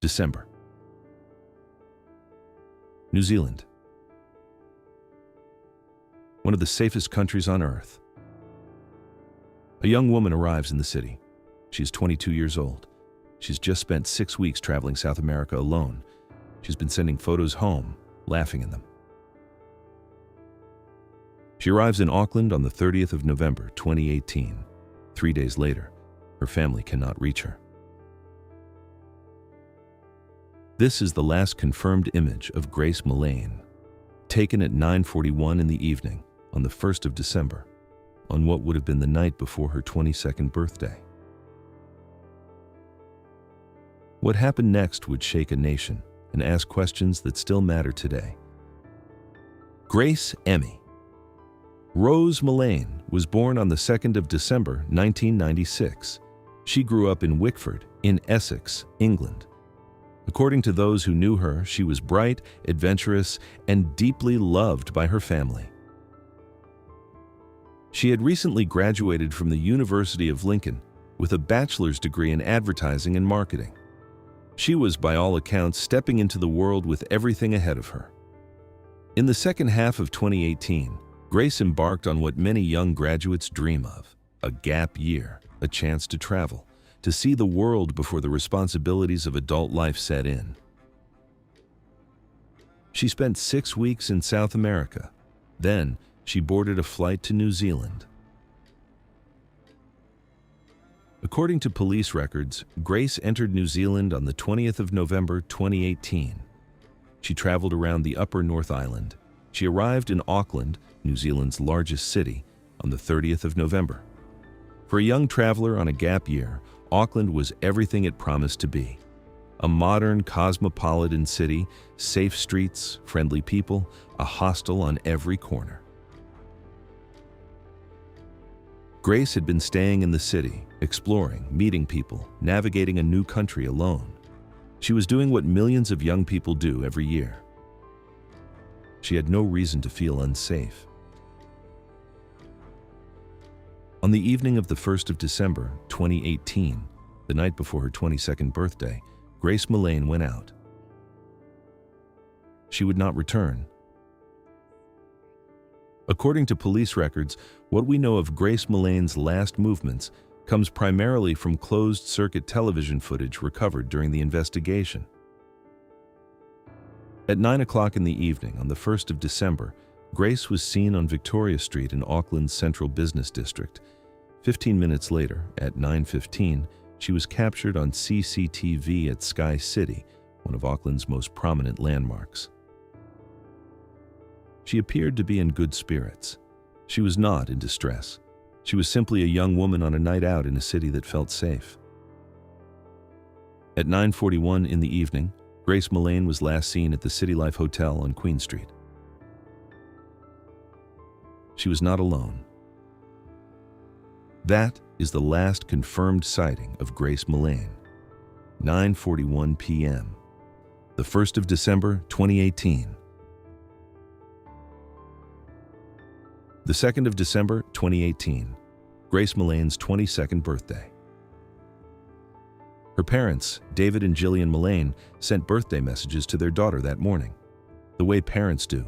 December. New Zealand. One of the safest countries on earth. A young woman arrives in the city. She's 22 years old. She's just spent 6 weeks traveling South America alone. She's been sending photos home, laughing in them. She arrives in Auckland on the 30th of November, 2018. 3 days later, her family cannot reach her. This is the last confirmed image of Grace Millane, taken at 9:41 in the evening on the 1st of December, on what would have been the night before her 22nd birthday. What happened next would shake a nation and ask questions that still matter today. Grace Emmy Rose Millane was born on the 2nd of December, 1996. She grew up in Wickford, in Essex, England. According to those who knew her, she was bright, adventurous, and deeply loved by her family. She had recently graduated from the University of Lincoln with a bachelor's degree in advertising and marketing. She was, by all accounts, stepping into the world with everything ahead of her. In the second half of 2018, Grace embarked on what many young graduates dream of: a gap year, a chance to travel, to see the world before the responsibilities of adult life set in. She spent 6 weeks in South America. Then, she boarded a flight to New Zealand. According to police records, Grace entered New Zealand on the 20th of November, 2018. She traveled around the Upper North Island. She arrived in Auckland, New Zealand's largest city, on the 30th of November. For a young traveler on a gap year, Auckland was everything it promised to be. A modern, cosmopolitan city, safe streets, friendly people, a hostel on every corner. Grace had been staying in the city, exploring, meeting people, navigating a new country alone. She was doing what millions of young people do every year. She had no reason to feel unsafe. On the evening of the 1st of December, 2018, the night before her 22nd birthday, Grace Millane went out. She would not return. According to police records, what we know of Grace Millane's last movements comes primarily from closed-circuit television footage recovered during the investigation. At 9 o'clock in the evening on the 1st of December, Grace was seen on Victoria Street in Auckland's central business district. 15 minutes later, at 9:15, she was captured on CCTV at Sky City, one of Auckland's most prominent landmarks. She appeared to be in good spirits. She was not in distress. She was simply a young woman on a night out in a city that felt safe. At 9:41 in the evening, Grace Millane was last seen at the City Life Hotel on Queen Street. She was not alone. That is the last confirmed sighting of Grace Millane. 9:41 p.m. the 1st of December, 2018. The 2nd of December, 2018, Grace Millane's 22nd birthday. Her parents, David and Gillian Millane, sent birthday messages to their daughter that morning, the way parents do,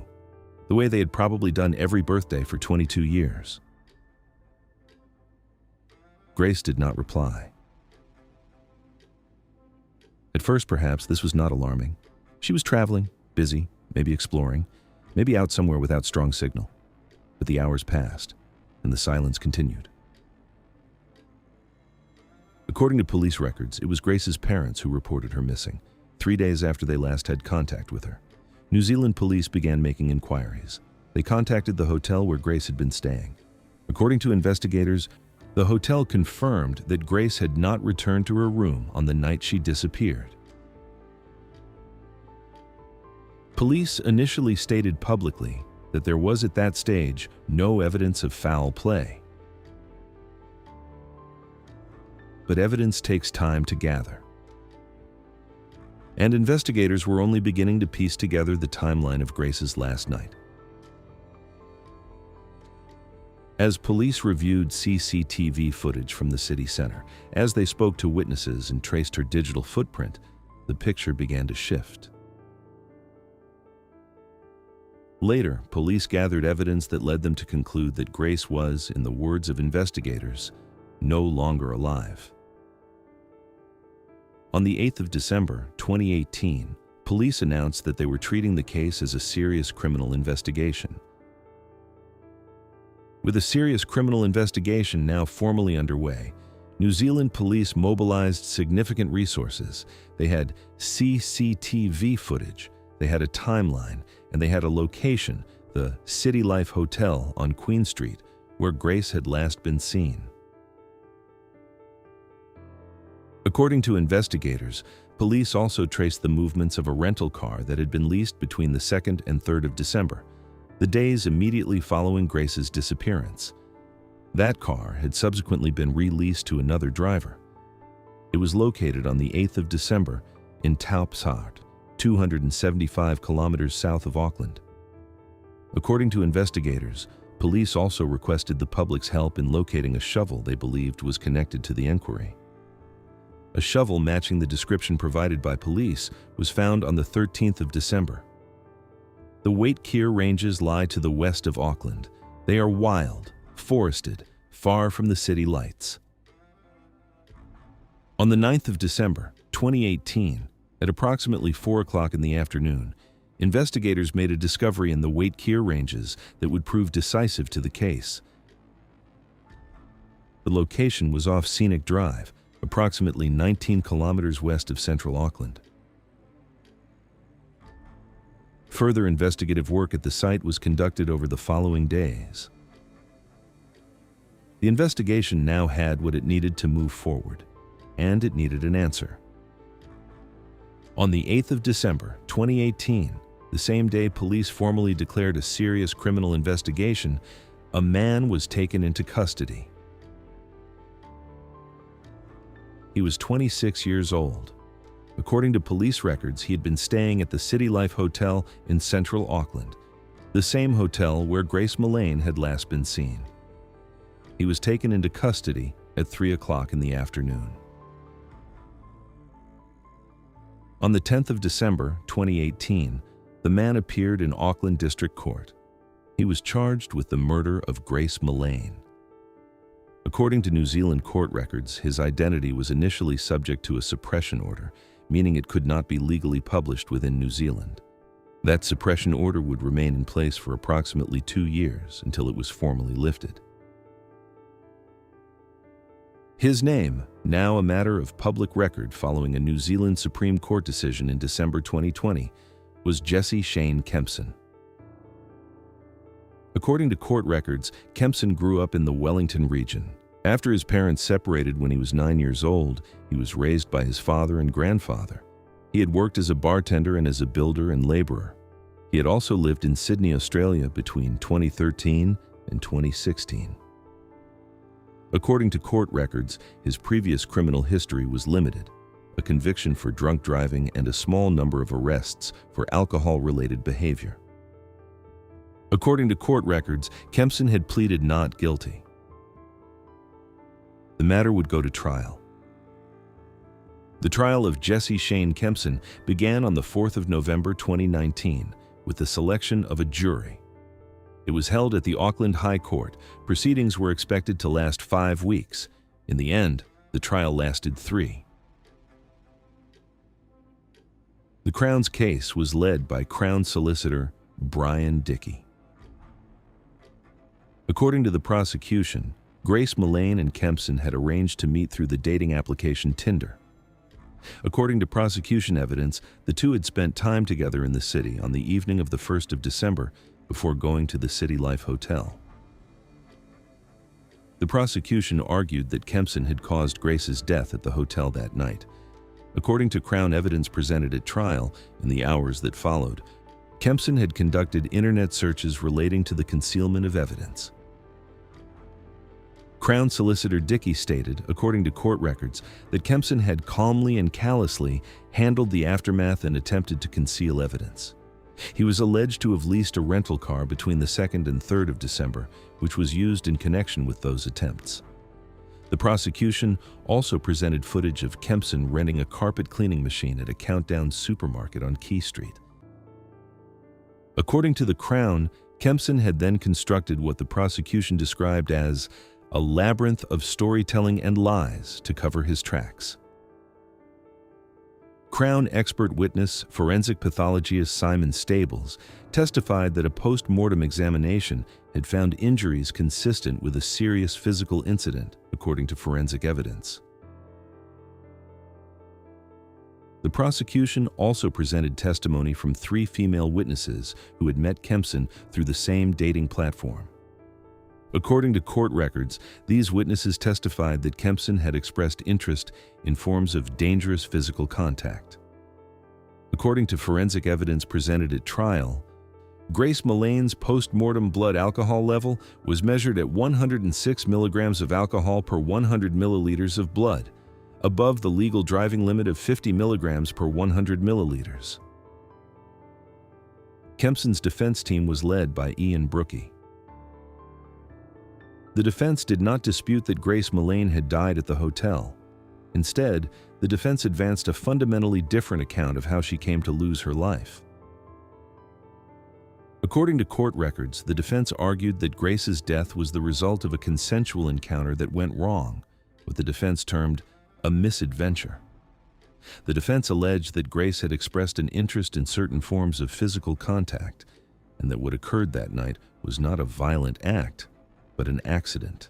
the way they had probably done every birthday for 22 years. Grace did not reply. At first, perhaps, this was not alarming. She was traveling, busy, maybe exploring, maybe out somewhere without strong signal. But the hours passed, and the silence continued. According to police records, it was Grace's parents who reported her missing, 3 days after they last had contact with her. New Zealand police began making inquiries. They contacted the hotel where Grace had been staying. According to investigators, the hotel confirmed that Grace had not returned to her room on the night she disappeared. Police initially stated publicly that there was at that stage no evidence of foul play. But evidence takes time to gather. And investigators were only beginning to piece together the timeline of Grace's last night. As police reviewed CCTV footage from the city center, as they spoke to witnesses and traced her digital footprint, the picture began to shift. Later, police gathered evidence that led them to conclude that Grace was, in the words of investigators, no longer alive. On the 8th of December, 2018, police announced that they were treating the case as a serious criminal investigation. With a serious criminal investigation now formally underway, New Zealand police mobilized significant resources. They had CCTV footage, they had a timeline, and they had a location, the City Life Hotel on Queen Street, where Grace had last been seen. According to investigators, police also traced the movements of a rental car that had been leased between the 2nd and 3rd of December, the days immediately following Grace's disappearance. That car had subsequently been released to another driver. It was located on the 8th of December in Taupsart, 275 kilometers south of Auckland. According to investigators, police also requested the public's help in locating a shovel they believed was connected to the inquiry. A shovel matching the description provided by police was found on the 13th of December. The Waitakere Ranges lie to the west of Auckland. They are wild, forested, far from the city lights. On the 9th of December, 2018, at approximately 4 o'clock in the afternoon, investigators made a discovery in the Waitakere Ranges that would prove decisive to the case. The location was off Scenic Drive, approximately 19 kilometers west of central Auckland. Further investigative work at the site was conducted over the following days. The investigation now had what it needed to move forward, and it needed an answer. On the 8th of December, 2018, the same day police formally declared a serious criminal investigation, a man was taken into custody. He was 26 years old. According to police records, he had been staying at the City Life Hotel in central Auckland, the same hotel where Grace Millane had last been seen. He was taken into custody at 3 o'clock in the afternoon. On the 10th of December, 2018, the man appeared in Auckland District Court. He was charged with the murder of Grace Millane. According to New Zealand court records, his identity was initially subject to a suppression order, meaning it could not be legally published within New Zealand. That suppression order would remain in place for approximately 2 years until it was formally lifted. His name, now a matter of public record following a New Zealand Supreme Court decision in December 2020, was Jesse Shane Kempson. According to court records, Kempson grew up in the Wellington region. After his parents separated when he was 9 years old, he was raised by his father and grandfather. He had worked as a bartender and as a builder and laborer. He had also lived in Sydney, Australia between 2013 and 2016. According to court records, his previous criminal history was limited, a conviction for drunk driving and a small number of arrests for alcohol-related behavior. According to court records, Kempson had pleaded not guilty. The matter would go to trial. The trial of Jesse Shane Kempson began on the 4th of November 2019 with the selection of a jury. It was held at the Auckland High Court. Proceedings were expected to last 5 weeks. In the end, the trial lasted 3. The Crown's case was led by Crown Solicitor Brian Dickey. According to the prosecution, Grace Millane and Kempson had arranged to meet through the dating application Tinder. According to prosecution evidence, the two had spent time together in the city on the evening of the 1st of December before going to the City Life Hotel. The prosecution argued that Kempson had caused Grace's death at the hotel that night. According to Crown evidence presented at trial in the hours that followed, Kempson had conducted internet searches relating to the concealment of evidence. Crown Solicitor Dickey stated, according to court records, that Kempson had calmly and callously handled the aftermath and attempted to conceal evidence. He was alleged to have leased a rental car between the 2nd and 3rd of December, which was used in connection with those attempts. The prosecution also presented footage of Kempson renting a carpet cleaning machine at a Countdown supermarket on Key Street. According to the Crown, Kempson had then constructed what the prosecution described as a labyrinth of storytelling and lies to cover his tracks. Crown expert witness, forensic pathologist Simon Stables, testified that a post-mortem examination had found injuries consistent with a serious physical incident, according to forensic evidence. The prosecution also presented testimony from 3 female witnesses who had met Kempson through the same dating platform. According to court records, these witnesses testified that Kempson had expressed interest in forms of dangerous physical contact. According to forensic evidence presented at trial, Grace Millane's post-mortem blood alcohol level was measured at 106 milligrams of alcohol per 100 milliliters of blood, above the legal driving limit of 50 milligrams per 100 milliliters. Kempson's defense team was led by Ian Brookie. The defense did not dispute that Grace Millane had died at the hotel. Instead, the defense advanced a fundamentally different account of how she came to lose her life. According to court records, the defense argued that Grace's death was the result of a consensual encounter that went wrong, what the defense termed a misadventure. The defense alleged that Grace had expressed an interest in certain forms of physical contact, and that what occurred that night was not a violent act, but an accident.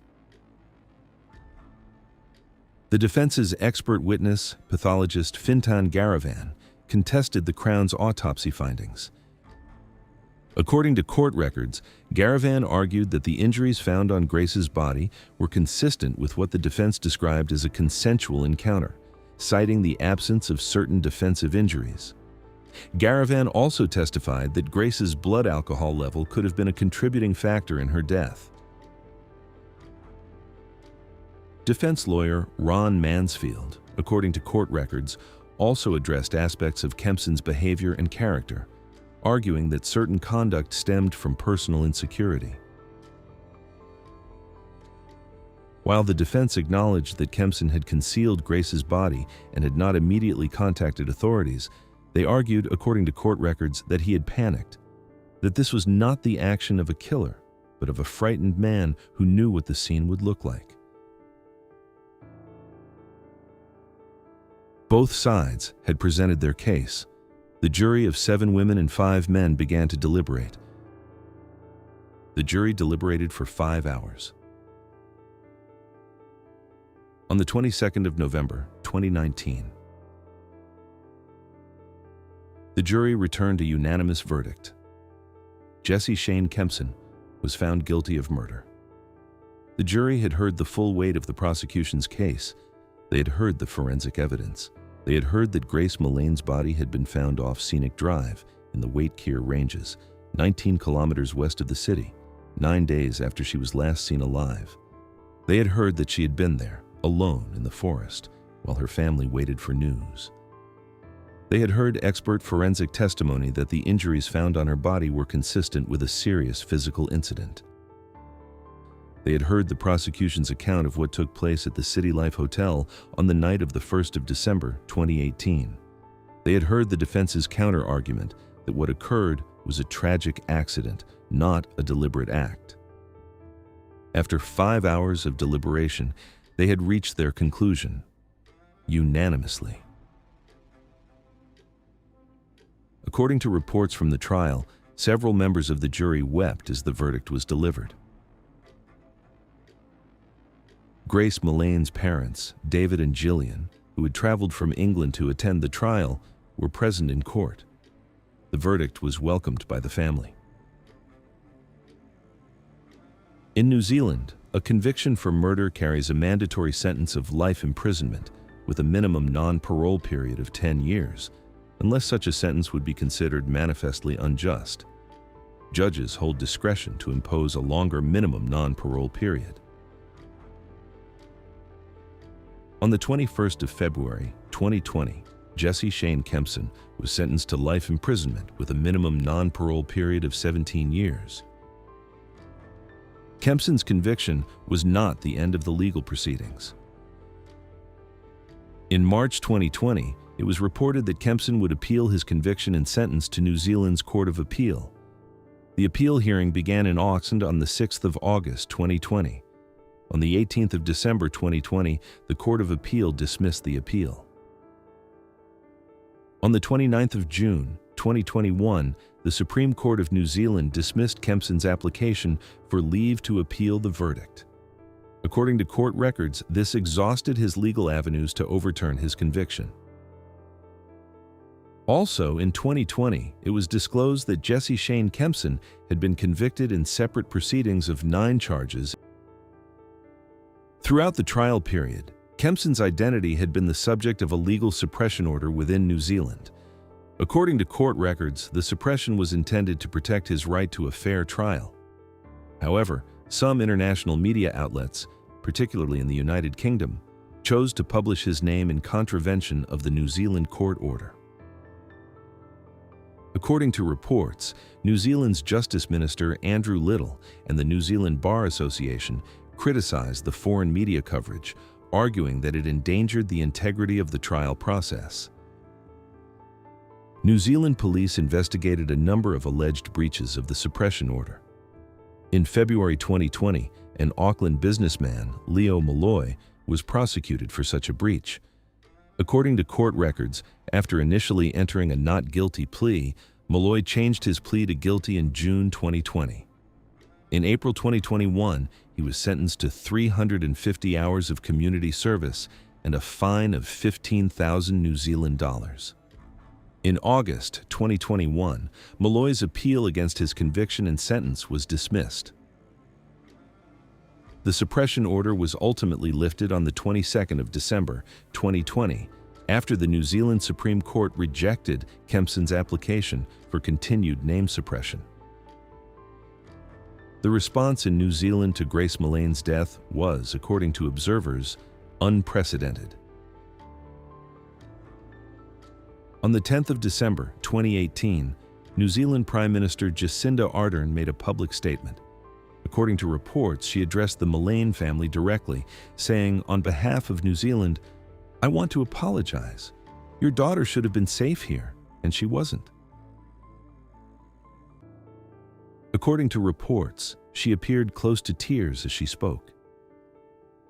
The defense's expert witness, pathologist Fintan Garavan, contested the Crown's autopsy findings. According to court records, Garavan argued that the injuries found on Grace's body were consistent with what the defense described as a consensual encounter, citing the absence of certain defensive injuries. Garavan also testified that Grace's blood alcohol level could have been a contributing factor in her death. Defense lawyer Ron Mansfield, according to court records, also addressed aspects of Kempson's behavior and character, arguing that certain conduct stemmed from personal insecurity. While the defense acknowledged that Kempson had concealed Grace's body and had not immediately contacted authorities, they argued, according to court records, that he had panicked, that this was not the action of a killer, but of a frightened man who knew what the scene would look like. Both sides had presented their case. The jury of 7 women and 5 men began to deliberate. The jury deliberated for 5 hours. On the 22nd of November, 2019, the jury returned a unanimous verdict. Jesse Shane Kempson was found guilty of murder. The jury had heard the full weight of the prosecution's case. They had heard the forensic evidence. They had heard that Grace Millane's body had been found off Scenic Drive in the Waitkier Ranges, 19 kilometers west of the city, 9 days after she was last seen alive. They had heard that she had been there, alone in the forest, while her family waited for news. They had heard expert forensic testimony that the injuries found on her body were consistent with a serious physical incident. They had heard the prosecution's account of what took place at the City Life Hotel on the night of the 1st of December, 2018. They had heard the defense's counter-argument that what occurred was a tragic accident, not a deliberate act. After 5 hours of deliberation, they had reached their conclusion, unanimously. According to reports from the trial, several members of the jury wept as the verdict was delivered. Grace Millane's parents, David and Gillian, who had traveled from England to attend the trial, were present in court. The verdict was welcomed by the family. In New Zealand, a conviction for murder carries a mandatory sentence of life imprisonment with a minimum non-parole period of 10 years, unless such a sentence would be considered manifestly unjust. Judges hold discretion to impose a longer minimum non-parole period. On the 21st of February, 2020, Jesse Shane Kempson was sentenced to life imprisonment with a minimum non-parole period of 17 years. Kempson's conviction was not the end of the legal proceedings. In March 2020, it was reported that Kempson would appeal his conviction and sentence to New Zealand's Court of Appeal. The appeal hearing began in Auckland on the 6th of August 2020. On the 18th of December 2020, the Court of Appeal dismissed the appeal. On the 29th of June 2021, the Supreme Court of New Zealand dismissed Kempson's application for leave to appeal the verdict. According to court records, this exhausted his legal avenues to overturn his conviction. Also, in 2020, it was disclosed that Jesse Shane Kempson had been convicted in separate proceedings of 9 charges. Throughout the trial period, Kempson's identity had been the subject of a legal suppression order within New Zealand. According to court records, the suppression was intended to protect his right to a fair trial. However, some international media outlets, particularly in the United Kingdom, chose to publish his name in contravention of the New Zealand court order. According to reports, New Zealand's Justice Minister Andrew Little and the New Zealand Bar Association criticized the foreign media coverage, arguing that it endangered the integrity of the trial process. New Zealand police investigated a number of alleged breaches of the suppression order. In February 2020, an Auckland businessman, Leo Malloy, was prosecuted for such a breach. According to court records, after initially entering a not guilty plea, Malloy changed his plea to guilty in June 2020. In April 2021, he was sentenced to 350 hours of community service and a fine of 15,000 New Zealand dollars. In August 2021, Malloy's appeal against his conviction and sentence was dismissed. The suppression order was ultimately lifted on the 22nd of December 2020, after the New Zealand Supreme Court rejected Kempson's application for continued name suppression. The response in New Zealand to Grace Millane's death was, according to observers, unprecedented. On the 10th of December 2018, New Zealand Prime Minister Jacinda Ardern made a public statement. According to reports, she addressed the Millane family directly, saying, "On behalf of New Zealand, I want to apologize. Your daughter should have been safe here, and she wasn't." According to reports, she appeared close to tears as she spoke.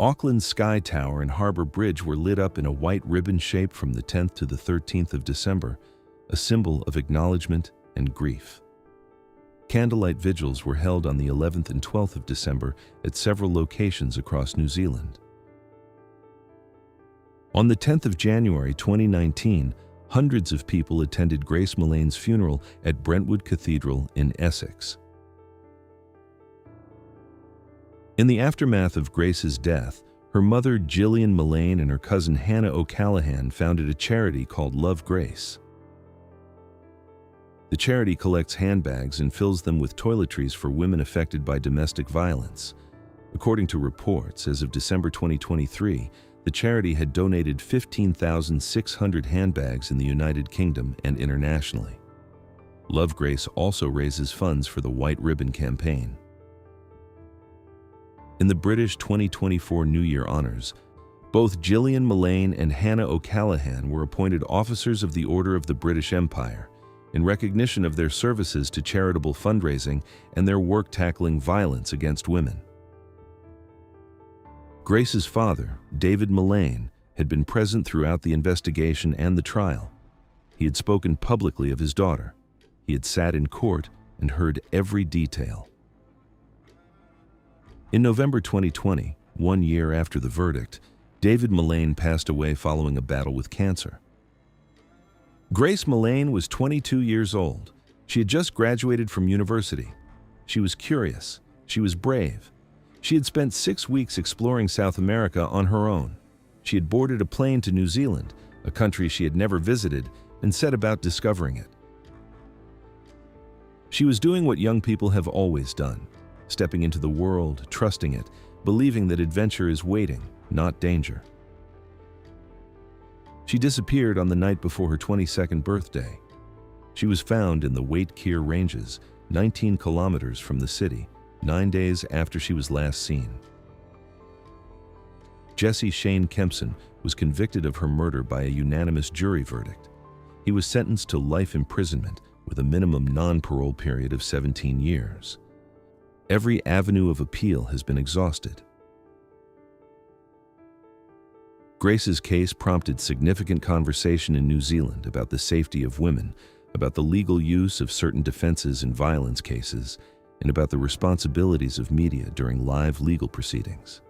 Auckland's Sky Tower and Harbour Bridge were lit up in a white ribbon shape from the 10th to the 13th of December, a symbol of acknowledgement and grief. Candlelight vigils were held on the 11th and 12th of December at several locations across New Zealand. On the 10th of January 2019, hundreds of people attended Grace Millane's funeral at Brentwood Cathedral in Essex. In the aftermath of Grace's death, her mother Gillian Millane and her cousin Hannah O'Callaghan founded a charity called Love Grace. The charity collects handbags and fills them with toiletries for women affected by domestic violence. According to reports, as of December 2023, the charity had donated 15,600 handbags in the United Kingdom and internationally. Love Grace also raises funds for the White Ribbon campaign. In the British 2024 New Year honours, both Gillian Millane and Hannah O'Callaghan were appointed Officers of the Order of the British Empire, in recognition of their services to charitable fundraising and their work tackling violence against women. Grace's father, David Millane, had been present throughout the investigation and the trial. He had spoken publicly of his daughter. He had sat in court and heard every detail. In November 2020, 1 year after the verdict, David Millane passed away following a battle with cancer. Grace Millane was 22 years old. She had just graduated from university. She was curious. She was brave. She had spent 6 weeks exploring South America on her own. She had boarded a plane to New Zealand, a country she had never visited, and set about discovering it. She was doing what young people have always done, stepping into the world, trusting it, believing that adventure is waiting, not danger. She disappeared on the night before her 22nd birthday. She was found in the Waitakere Ranges, 19 kilometers from the city. 9 days after she was last seen. Jesse Shane Kempson was convicted of her murder by a unanimous jury verdict. He was sentenced to life imprisonment with a minimum non-parole period of 17 years. Every avenue of appeal has been exhausted. Grace's case prompted significant conversation in New Zealand about the safety of women, about the legal use of certain defenses in violence cases, and about the responsibilities of media during live legal proceedings.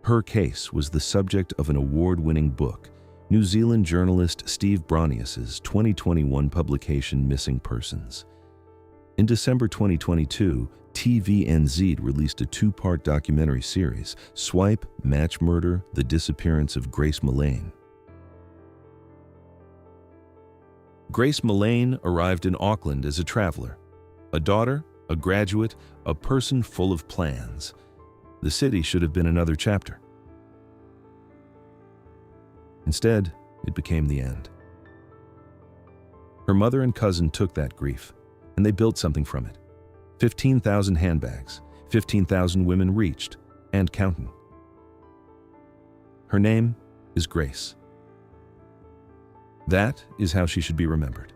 Her case was the subject of an award-winning book, New Zealand journalist Steve Bronius's 2021 publication Missing Persons. In December 2022, TVNZ released a 2-part documentary series, Swipe, Match Murder, The Disappearance of Grace Millane. Grace Millane arrived in Auckland as a traveler, a daughter, a graduate, a person full of plans. The city should have been another chapter. Instead, it became the end. Her mother and cousin took that grief, and they built something from it. 15,000 handbags, 15,000 women reached, and counting. Her name is Grace. That is how she should be remembered.